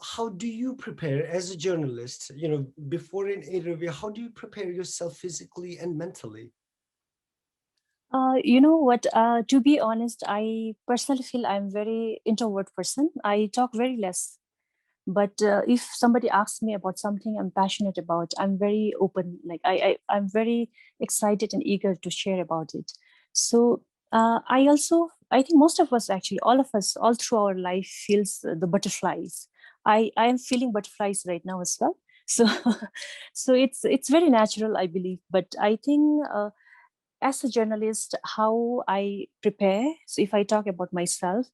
how do you prepare as a journalist, before an interview? How do you prepare yourself physically and mentally? You know what? To be honest, I personally feel I'm very introvert person. I talk very less. But if somebody asks me about something I'm passionate about, I'm very open. Like I'm very excited and eager to share about it. So I think most of us, actually, all of us, all through our life, feels the butterflies. I am feeling butterflies right now as well. So so it's very natural, I believe. But I think. As a journalist, how I prepare. So if I talk about myself,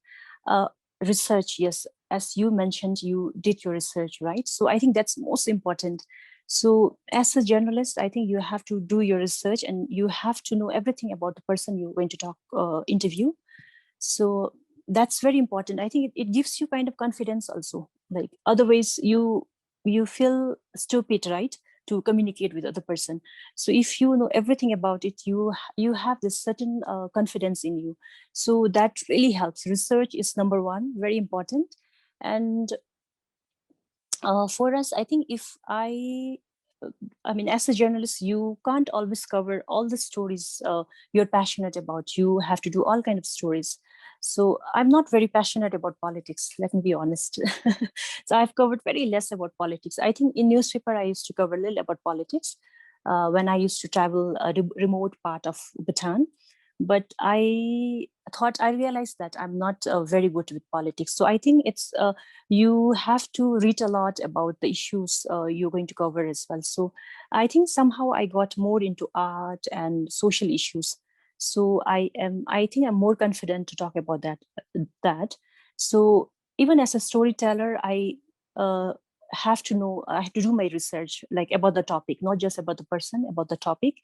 uh, research, yes, as you mentioned, you did your research, right? So I think that's most important. So as a journalist, I think you have to do your research and you have to know everything about the person you're going to talk, interview. So that's very important. I think it gives you kind of confidence also. Like otherwise you feel stupid, right, to communicate with other person. So if you know everything about it, you have this certain confidence in you. So that really helps. Research is number one, very important. And for us, I think if I mean, as a journalist, you can't always cover all the stories you're passionate about. You have to do all kind of stories. So I'm not very passionate about politics. Let me be honest. So I've covered very less about politics. I think in newspaper I used to cover a little about politics when I used to travel a remote part of Bhutan. But I realized that I'm not very good with politics. So I think it's you have to read a lot about the issues you're going to cover as well. So I think somehow I got more into art and social issues. So I think I'm more confident to talk about that. So even as a storyteller, uh, I have to do my research, like about the topic, not just about the person, about the topic.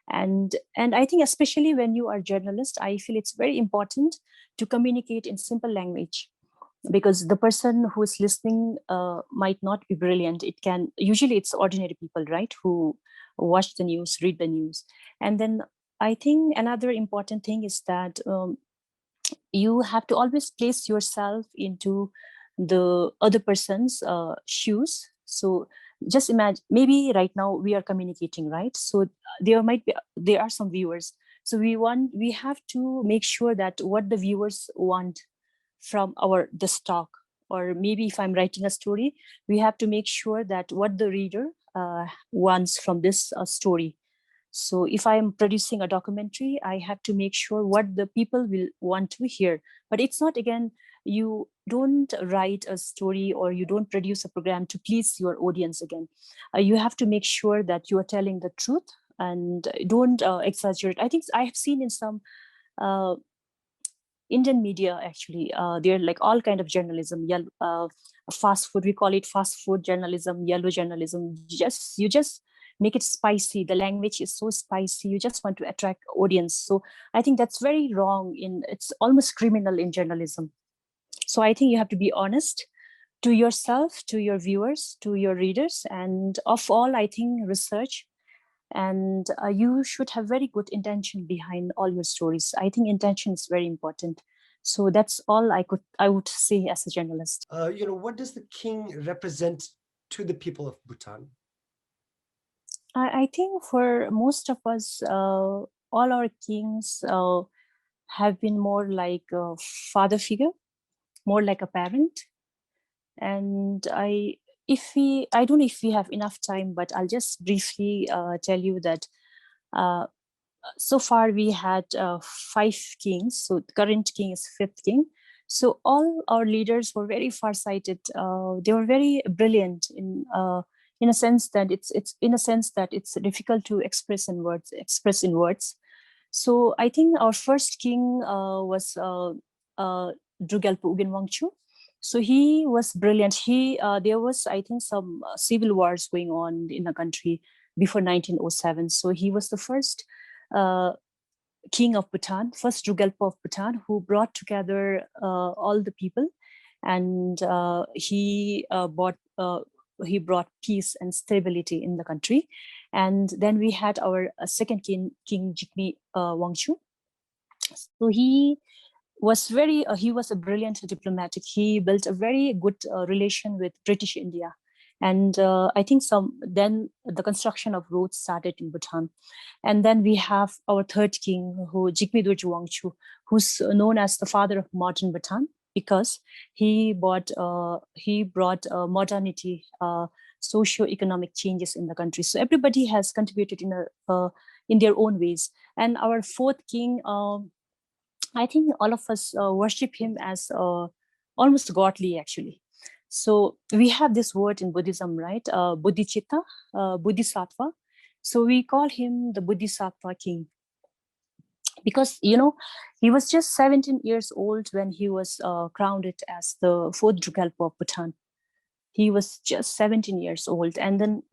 And I think especially when you are a journalist, I feel it's very important to communicate in simple language, because the person who is listening might not be brilliant. It can usually it's ordinary people, right, who watch the news, read the news. And then I think another important thing is that you have to always place yourself into the other person's shoes. So just imagine, maybe right now we are communicating, right? So there are some viewers. So we have to make sure that what the viewers want from our the stock, or maybe if I'm writing a story, we have to make sure that what the reader wants from this story. So if I am producing a documentary, I have to make sure what the people will want to hear. But it's not, again, you don't write a story or you don't produce a program to please your audience again. You have to make sure that you are telling the truth and don't exaggerate. I think I have seen in some uh, Indian media, actually, they're like all kind of journalism, fast food, we call it fast food journalism, yellow journalism. You just make it spicy. The language is so spicy. You just want to attract audience. So I think that's very wrong. It's almost criminal in journalism. So I think you have to be honest to yourself, to your viewers, to your readers, and of all, I think research. And you should have very good intention behind all your stories. I think intention is very important. So that's all I would say as a journalist. What does the king represent to the people of Bhutan? I think for most of us, all our kings have been more like a father figure, more like a parent. And I don't know if we have enough time, but I'll just briefly tell you that uh, so far we had five kings. So the current king is fifth king. So all our leaders were very farsighted. They were very brilliant in a sense that it's difficult to express in words. So I think our first king was Drugalpo Uginwangchu. So he was brilliant. There was, I think, some civil wars going on in the country before 1907. So he was the first uh, king of Bhutan, first Drugalpo of Bhutan, who brought together all the people, and he brought peace and stability in the country. And then we had our second king, King Jigme Wangchu. So he was very, he was a brilliant diplomatic. He built a very good relation with British India. And I think then the construction of roads started in Bhutan. And then we have our third king, who Jigme Dorji Wangchu, who's known as the father of modern Bhutan, because he brought modernity, socio-economic changes in the country. So everybody has contributed in their own ways. And our fourth king, I think all of us worship him as almost godly, actually. So we have this word in Buddhism, right? Bodhicitta, Bodhisattva. So we call him the Bodhisattva king, because, he was just 17 years old when he was crowned as the fourth Drugalpa of Bhutan. He was just 17 years old. And then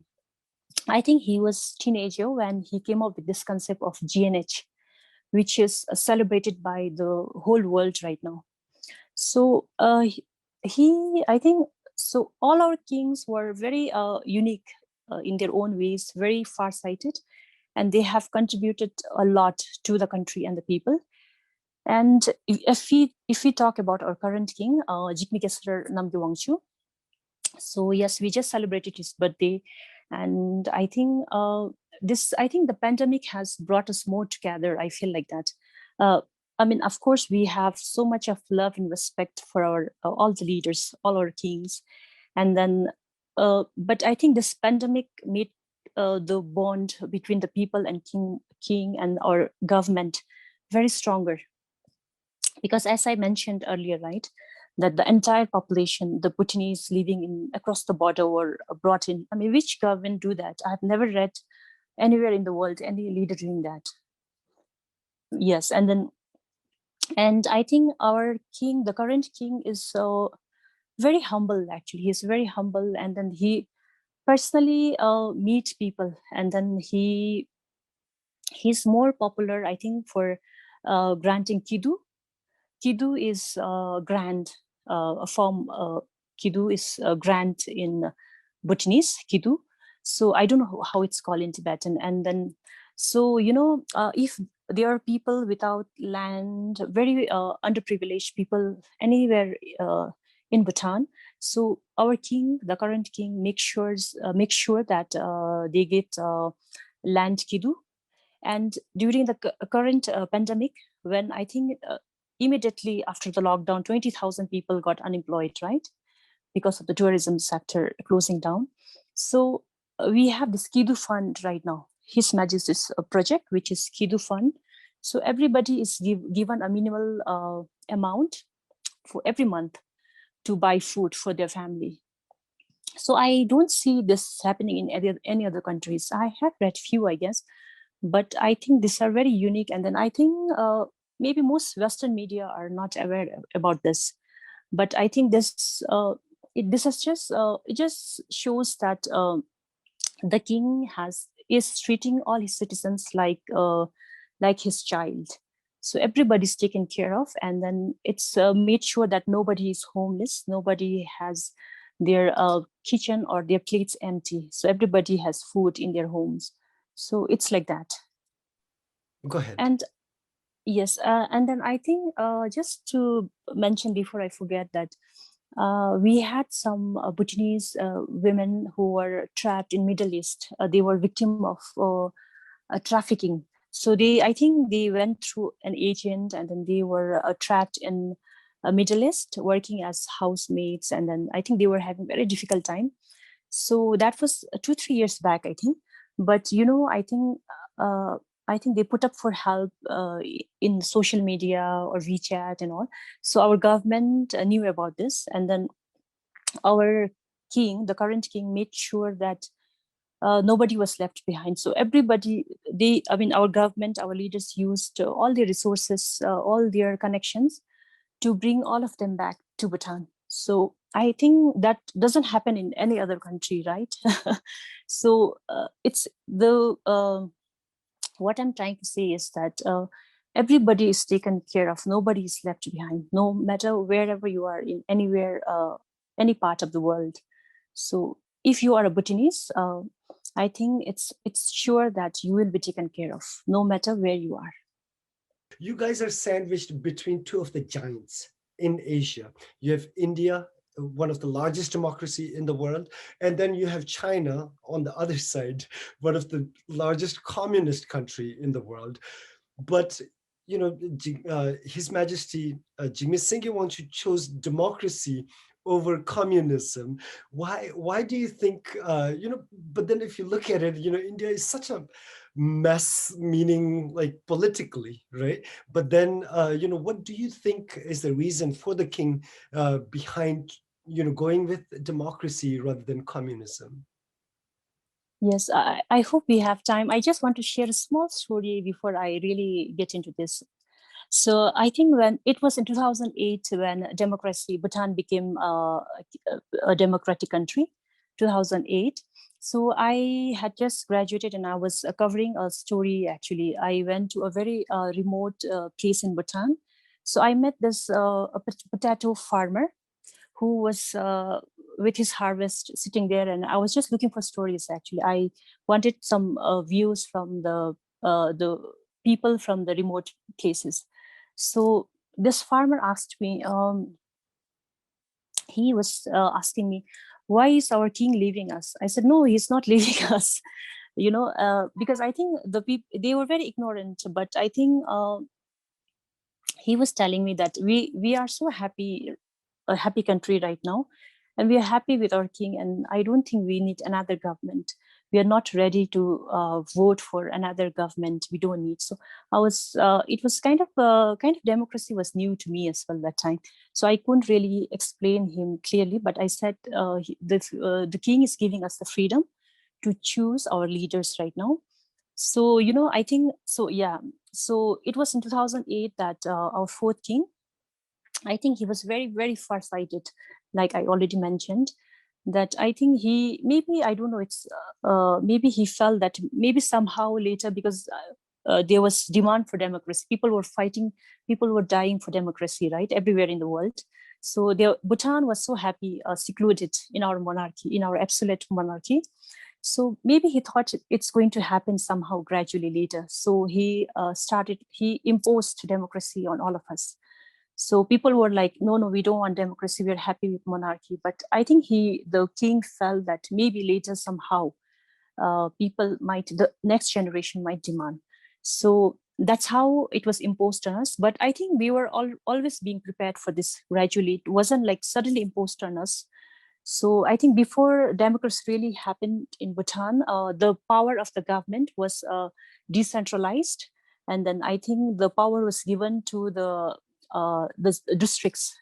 I think he was teenager when he came up with this concept of GNH, which is celebrated by the whole world right now. So I think, so all our kings were very unique in their own ways, very far-sighted, and they have contributed a lot to the country and the people. And if we talk about our current king, Jigme Namgyal Wangchu, so yes, we just celebrated his birthday, and I think the pandemic has brought us more together. I feel like that. I mean, of course, we have so much of love and respect for our all the leaders, all our kings, and then, but I think this pandemic made the bond between the people and king and our government very stronger, because as I mentioned earlier, right, that the entire population, the Bhutanese living in across the border, were brought in. I mean, which government do that? I've never read anywhere in the world any leader doing that. Yes, and I think our king, the current king, is so very humble. Actually, he's very humble, and then he personally meet people, and then he's more popular, I think, for granting kidu. Kidu is grant, a form. Kidu is grant in Bhutanese, kidu. So I don't know how it's called in Tibetan. And then, so if there are people without land, very underprivileged people anywhere in Bhutan, so our king, the current king, makes sure that they get land kidu. And during the current pandemic, when I think immediately after the lockdown, 20,000 people got unemployed, right? Because of the tourism sector closing down. So we have this Kidu Fund right now, His Majesty's project, which is Kidu Fund. So everybody is given a minimal amount for every month to buy food for their family. So I don't see this happening in any other countries. I have read few, I guess, but I think these are very unique. And then I think maybe most Western media are not aware about this. But I think this is just it just shows that the king is treating all his citizens like his child. So everybody's taken care of, and then it's made sure that nobody is homeless, nobody has their kitchen or their plates empty. So everybody has food in their homes. So it's like that. Go ahead. And yes, and then I think just to mention before I forget that we had some Bhutanese women who were trapped in Middle East. They were victim of trafficking. So I think they went through an agent, and then they were trapped in Middle East, working as housemates, and then I think they were having very difficult time. So that was 2-3 years back, I think. But I think they put up for help in social media or WeChat and all. So our government knew about this, and then our king, the current king, made sure that nobody was left behind. So everybody, our government, our leaders used all their resources, all their connections to bring all of them back to Bhutan. So I think that doesn't happen in any other country, right? So it's the what I'm trying to say is that everybody is taken care of. Nobody is left behind, no matter wherever you are in anywhere, any part of the world. So if you are a Bhutanese, I think it's sure that you will be taken care of, no matter where you are. You guys are sandwiched between two of the giants in Asia. You have India, one of the largest democracy in the world, and then you have China on the other side, one of the largest communist country in the world. But His Majesty Jigme Singye Wanchu chose democracy over communism. Why do you think But then if you look at it, India is such a mess, meaning like politically, right? But then what do you think is the reason for the king behind going with democracy rather than communism? Yes, I hope we have time. I just want to share a small story before I really get into this. So I think when it was in 2008 when democracy, Bhutan became a democratic country, 2008. So I had just graduated and I was covering a story. Actually, I went to a very remote place in Bhutan. So I met this potato farmer who was with his harvest sitting there, and I was just looking for stories. Actually, I wanted some views from the people from the remote places. So this farmer asked me, he was asking me, why is our king leaving us? I said, no, he's not leaving us. Because I think the people, they were very ignorant, but I think he was telling me that we are so happy, a happy country right now, and we are happy with our king, and I don't think we need another government. We are not ready to vote for another government. We don't need. So I was it was kind of democracy was new to me as well that time, so I couldn't really explain him clearly, but I said the king is giving us the freedom to choose our leaders right now. So I think so, yeah. So it was in 2008 that our fourth king, I think he was very, very farsighted, like I already mentioned. That I think he, maybe, I don't know, it's maybe he felt that maybe somehow later, because there was demand for democracy, people were fighting, people were dying for democracy, right, everywhere in the world. So Bhutan was so happy, secluded in our monarchy, in our absolute monarchy. So maybe he thought it's going to happen somehow gradually later. So he imposed democracy on all of us. So people were like, no, no, we don't want democracy. We're happy with monarchy. But I think the king felt that maybe later somehow the next generation might demand. So that's how it was imposed on us. But I think we were always being prepared for this gradually. It wasn't like suddenly imposed on us. So I think before democracy really happened in Bhutan, the power of the government was decentralized. And then I think the power was given to the districts,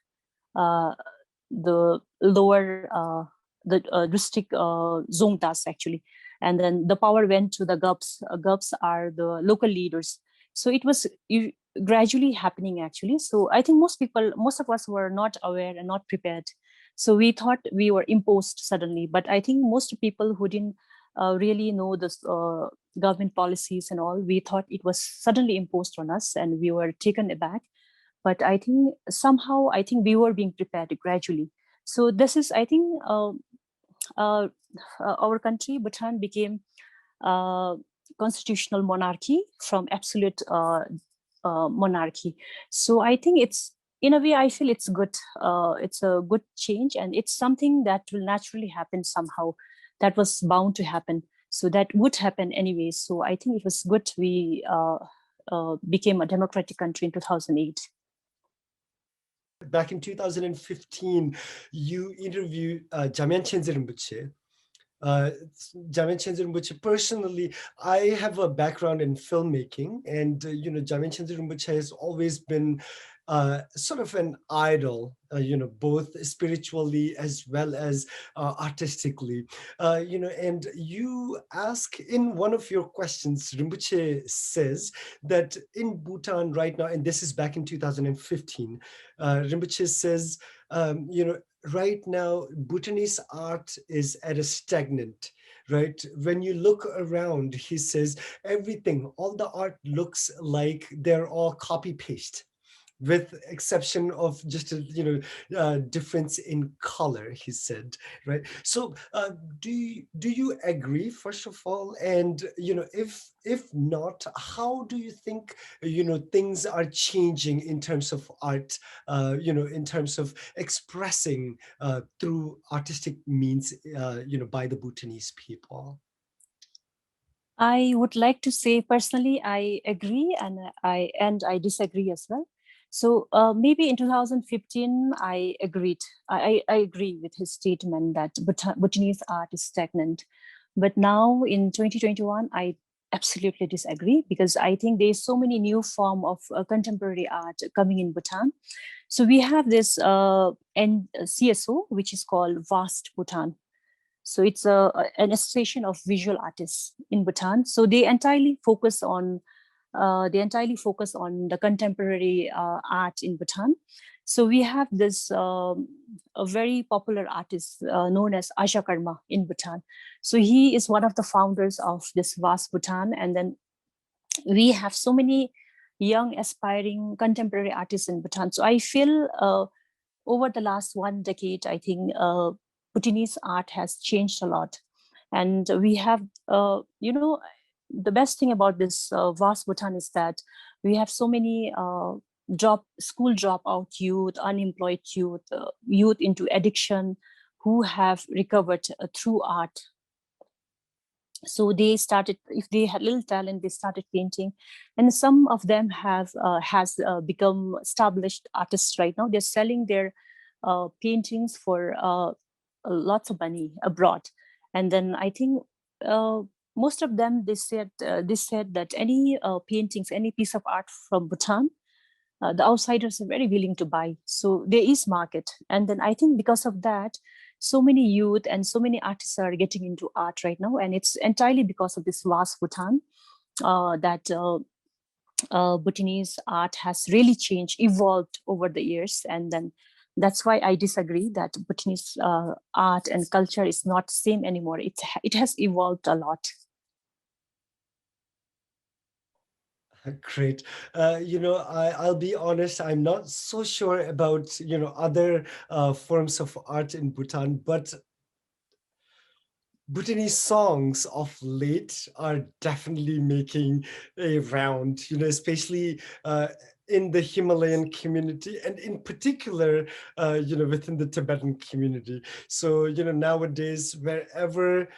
uh, the lower, the district zongtas actually. And then the power went to the GUPs. GUPs are the local leaders. So it was gradually happening actually. So I think most of us were not aware and not prepared. So we thought we were imposed suddenly, but I think most people who didn't really know this government policies and all, we thought it was suddenly imposed on us and we were taken aback. But I think somehow, I think we were being prepared gradually. So this is, I think, uh, our country, Bhutan, became constitutional monarchy from absolute monarchy. So I think it's, in a way, I feel it's good. It's a good change, and it's something that will naturally happen somehow. That was bound to happen. So that would happen anyway. So I think it was good we became a democratic country in 2008. Back in 2015, you interviewed Jamyan Chenze Rinpoche. Jamyan Chenze Rinpoche, personally, I have a background in filmmaking, and Jamyan Chenze Rinpoche has always been sort of an idol, both spiritually as well as artistically. And you ask in one of your questions, Rinpoche says that in Bhutan right now, and this is back in 2015, Rinpoche says, right now, Bhutanese art is at a stagnant, right? When you look around, he says, everything, all the art looks like they're all copy paste. with exception of just a difference in color, he said, right? So do you agree, first of all? And if not, how do you think things are changing in terms of art, in terms of expressing through artistic means, by the Bhutanese people? I would like to say personally, I agree and I disagree as well. So maybe in 2015, I agreed. I agree with his statement that Bhutanese art is stagnant. But now in 2021, I absolutely disagree because I think there's so many new form of contemporary art coming in Bhutan. So we have this CSO, which is called Vast Bhutan. So it's an association of visual artists in Bhutan. So they entirely focus on the contemporary art in Bhutan. So we have this a very popular artist known as Aja Karma in Bhutan. So he is one of the founders of this vast Bhutan. And then we have so many young aspiring contemporary artists in Bhutan. So I feel over the last 1 decade, I think Bhutanese art has changed a lot. And we have, the best thing about this vast Bhutan is that we have so many school dropout youth, unemployed youth, youth into addiction who have recovered through art. So they started, if they had little talent, they started painting, and some of them has become established artists right now. They're selling their paintings for lots of money abroad. And then I think uh, most of them, they said that any paintings, any piece of art from Bhutan, the outsiders are very willing to buy. So there is market. And then I think because of that, so many youth and so many artists are getting into art right now. And it's entirely because of this vast Bhutan that Bhutanese art has really changed, evolved over the years. And then that's why I disagree that Bhutanese art and culture is not the same anymore. It has evolved a lot. Great. I'll be honest, I'm not so sure about, other forms of art in Bhutan, but Bhutanese songs of late are definitely making a round, especially in the Himalayan community, and in particular, within the Tibetan community. So, nowadays, wherever,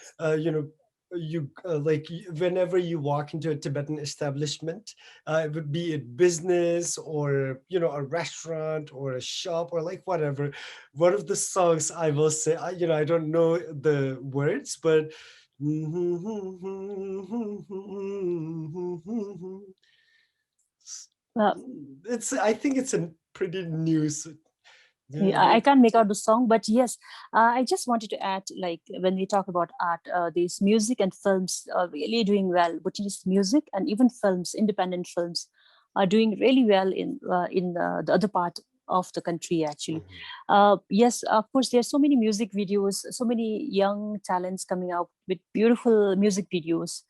whenever you walk into a Tibetan establishment, it would be a business or, a restaurant or a shop or like whatever, one of the songs I will say, I don't know the words, but Uh, I think it's a pretty new. Yeah, I can't make out the song, but yes, I just wanted to add, like when we talk about art, these music and films are really doing well. Bhutanese music and even films, independent films, are doing really well in the other part of the country. Actually, yes, of course, there are so many music videos, so many young talents coming out with beautiful music videos.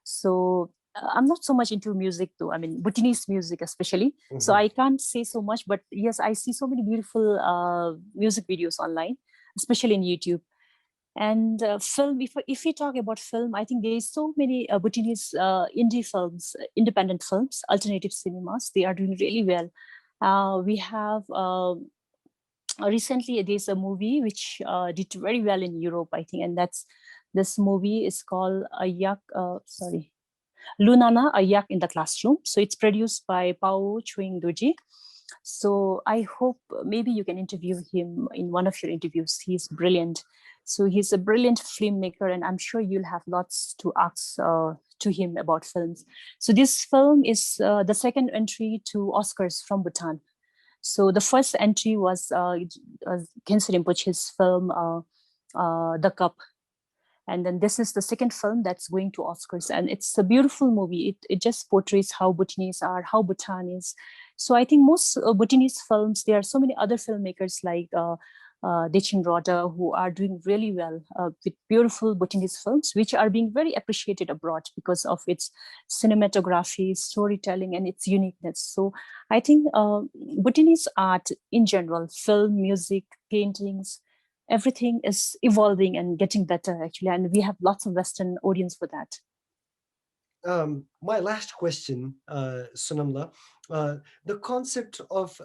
So I'm not so much into music though. I mean, Bhutanese music especially. So Mhm. I can't say so much, but yes, I see so many beautiful music videos online, especially in YouTube. And film, if we talk about film, I think there's so many Bhutanese indie films, independent films, alternative cinemas. They are doing really well. We have recently there's a movie which did very well in Europe, I think, and that's this movie is called Ayak. Sorry, Lunana, a yak in the classroom. So it's produced by Pao Chuing Doji. So I hope maybe you can interview him in one of your interviews. He's brilliant. So he's a brilliant filmmaker, and I'm sure you'll have lots to ask to him about films. So this film is the second entry to Oscars from Bhutan. So the first entry was Khyentse Rinpoche's film, The Cup, and then this is the second film that's going to Oscars, and it's a beautiful movie. It just portrays how Bhutanese are, how Bhutan is. So I think most Bhutanese films, there are so many other filmmakers like Dechin Roda, who are doing really well with beautiful Bhutanese films, which are being very appreciated abroad because of its cinematography, storytelling, and its uniqueness. So I think Bhutanese art in general, film, music, paintings, everything is evolving and getting better actually. And we have lots of Western audience for that. My last question, Sonamla, the concept of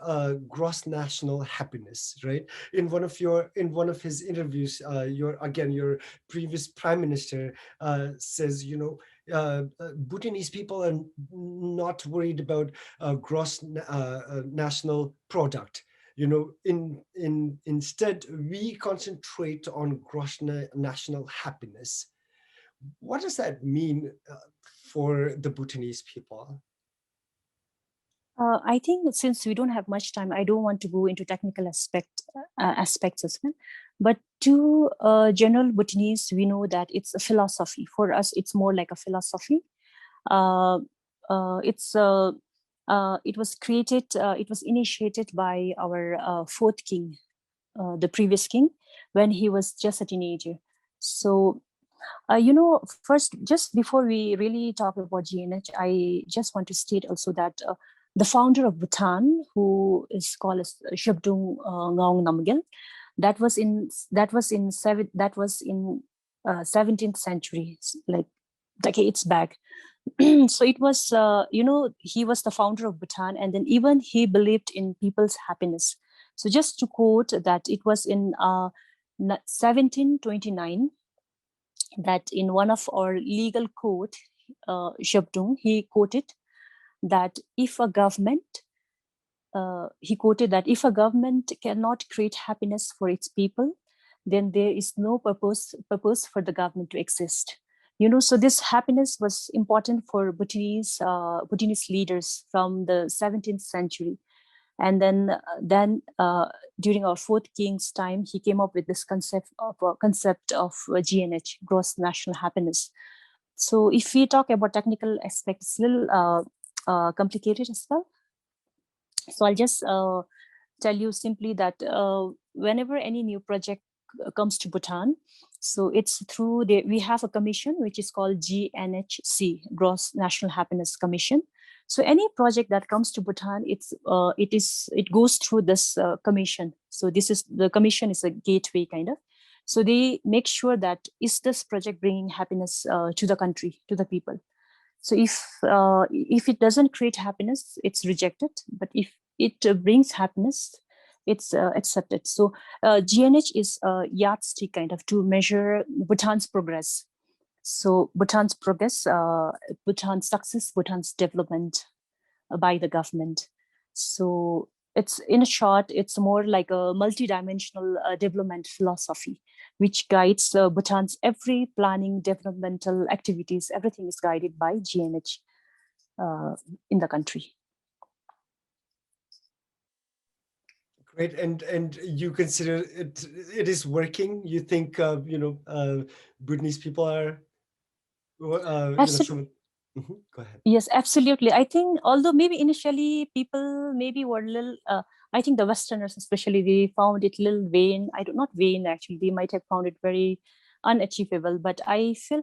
gross national happiness, right? In one of his interviews, your previous prime minister says, Bhutanese people are not worried about national product. Instead, we concentrate on national happiness. What does that mean for the Bhutanese people? I think since we don't have much time, I don't want to go into technical aspects as well. But to general Bhutanese, we know that it's a philosophy. For us, it's more like a philosophy. Uh, it was created. It was initiated by our fourth king, the previous king, when he was just a teenager. So first, just before we really talk about GNH, I just want to state also that the founder of Bhutan, who is called as Shabdung Ngaung Namgyal, that was in 17th century, like decades back. So it was, he was the founder of Bhutan, and then even he believed in people's happiness. So just to quote that, it was in 1729 that in one of our legal code, Shabdung, he quoted that if a government cannot create happiness for its people, then there is no purpose for the government to exist. So this happiness was important for Bhutanese leaders from the 17th century. And then during our fourth king's time, he came up with this concept of GNH, gross national happiness. So if we talk about technical aspects, it's a little complicated as well. So I'll just tell you simply that whenever any new project comes to Bhutan, so it's through we have a commission which is called GNHC, Gross National Happiness Commission. So any project that comes to Bhutan, it goes through this commission. So the commission is a gateway kind of. So they make sure that is this project bringing happiness to the country, to the people. So if it doesn't create happiness, it's rejected. But if it brings happiness, it's accepted. So GNH is a yardstick kind of to measure Bhutan's progress. So Bhutan's progress, Bhutan's success, Bhutan's development by the government. So it's, in short, it's more like a multidimensional development philosophy, which guides Bhutan's every planning, developmental activities. Everything is guided by GNH in the country. Great, and you consider it is working? You think Bhutanese people are Absolutely. Go ahead. Yes, absolutely. I think although maybe initially people maybe were a little, I think the Westerners especially, they found it a little vain. Not vain actually. They might have found it very unachievable. But I feel,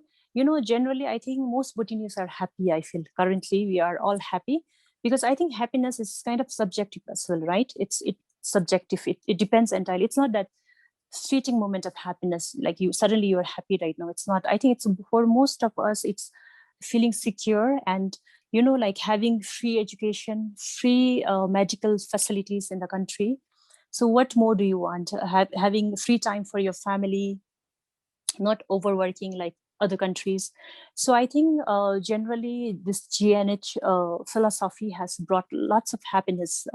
generally, I think most Bhutanese are happy. I feel currently we are all happy because I think happiness is kind of subjective as well, right? It's subjective. It depends entirely. It's not that fleeting moment of happiness like you're happy right now. It's not. I think it's for most of us, it's feeling secure and like having free education, free medical facilities in the country. So what more do you want? Having free time for your family, not overworking like other countries. So I think generally this GNH philosophy has brought lots of happiness.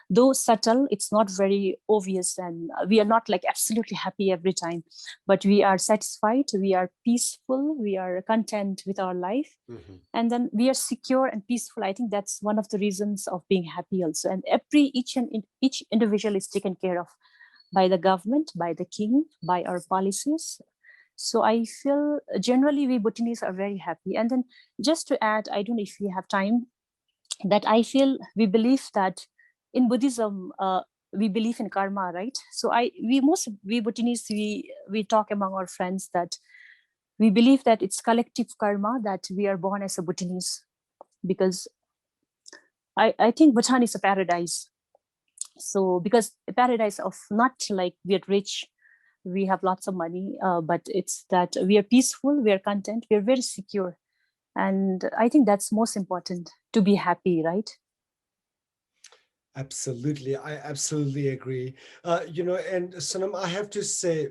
Though subtle, it's not very obvious, and we are not like absolutely happy every time, but we are satisfied, we are peaceful, we are content with our life. Mm-hmm. And then we are secure and peaceful. I think that's one of the reasons of being happy also. And each individual is taken care of by the government, by the king, by our policies. So I feel generally we Bhutanese are very happy. And then just to add, I don't know if we have time, that I feel we believe that in Buddhism, we believe in karma, right? So we Bhutanese, we talk among our friends that we believe that it's collective karma that we are born as a Bhutanese, because I think Bhutan is a paradise. So because a paradise of not like we are rich, we have lots of money, but it's that we are peaceful, we are content, we are very secure. And I think that's most important, to be happy, right? Absolutely, I absolutely agree. And Sonam, I have to say,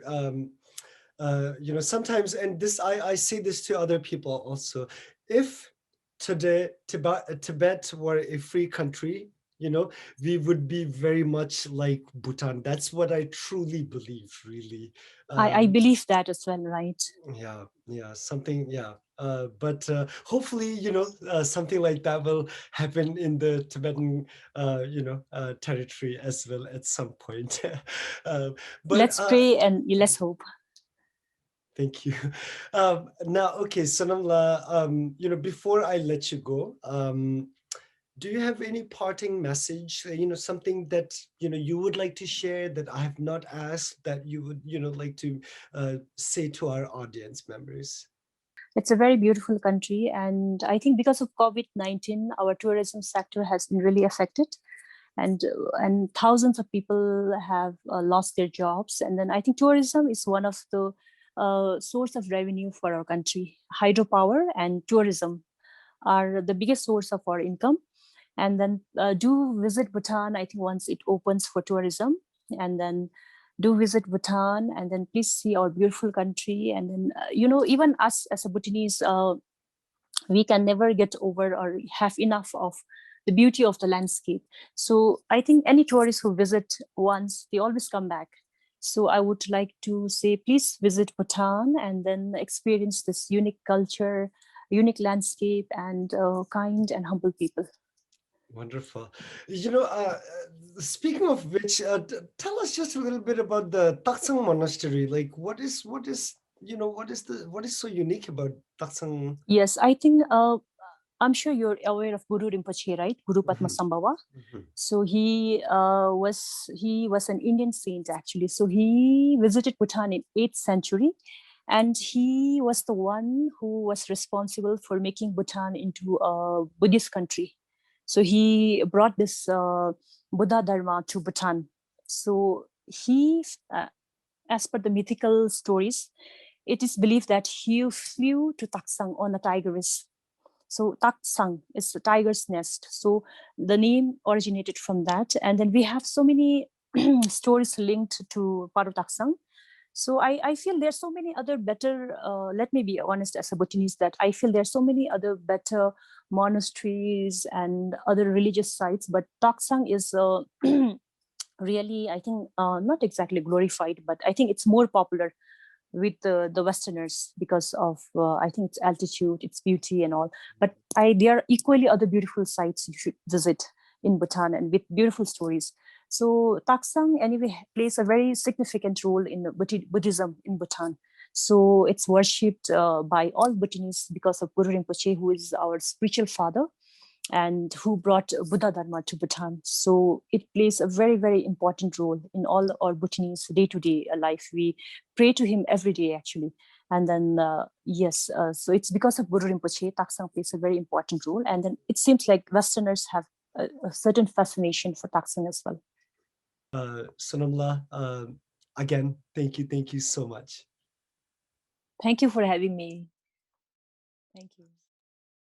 sometimes, and this I say this to other people also, if today Tibet were a free country, we would be very much like Bhutan. That's what I truly believe, really. I believe that as well, right? Something, but hopefully, something like that will happen in the Tibetan, territory as well at some point. uh, but Let's pray and let's hope. Thank you. Now, okay, Sonamla, before I let you go, do you have any parting message, something that, you would like to share that I have not asked that you would, like to say to our audience members? It's a very beautiful country. And I think because of COVID-19, our tourism sector has been really affected. And thousands of people have lost their jobs. And then I think tourism is one of the source of revenue for our country. Hydropower and tourism are the biggest source of our income. And then do visit Bhutan, I think, once it opens for tourism. And then do visit Bhutan, and then please see our beautiful country. And then even us as a Bhutanese, we can never get over or have enough of the beauty of the landscape. So I think any tourist who visit once, they always come back. So I would like to say, please visit Bhutan and then experience this unique culture, unique landscape, and kind and humble people. Wonderful. Speaking of which, tell us just a little bit about the Taksang Monastery. Like, what is so unique about Taksang? Yes, I think I'm sure you're aware of Guru Rinpoche, right? Guru Mhm, Padmasambhava. mhm. So he was an Indian saint actually. So he visited Bhutan in 8th century, and he was the one who was responsible for making Bhutan into a Buddhist country. So he brought this Buddha Dharma to Bhutan. So as per the mythical stories, it is believed that he flew to Taksang on a tigress. So Taksang is the tiger's nest. So the name originated from that. And then we have so many stories linked to Paro Taksang. So I feel there's so many other better, let me be honest as a Bhutanese, that I feel there's so many other better monasteries and other religious sites, but Taksang is really, I think, not exactly glorified, but I think it's more popular with the Westerners because of I think its altitude, its beauty, and all. But there are equally other beautiful sites you should visit in Bhutan and with beautiful stories. So Taksang anyway plays a very significant role in Buddhism in Bhutan. So it's worshipped by all Bhutanese because of Guru Rinpoche, who is our spiritual father and who brought Buddha Dharma to Bhutan. So it plays a very, very important role in all our Bhutanese day-to-day life. We pray to him every day, actually. And then, so it's because of Guru Rinpoche, Taksang plays a very important role. And then it seems like Westerners have a certain fascination for Taksang as well. Sonamla, again, thank you so much. Thank you for having me. Thank you.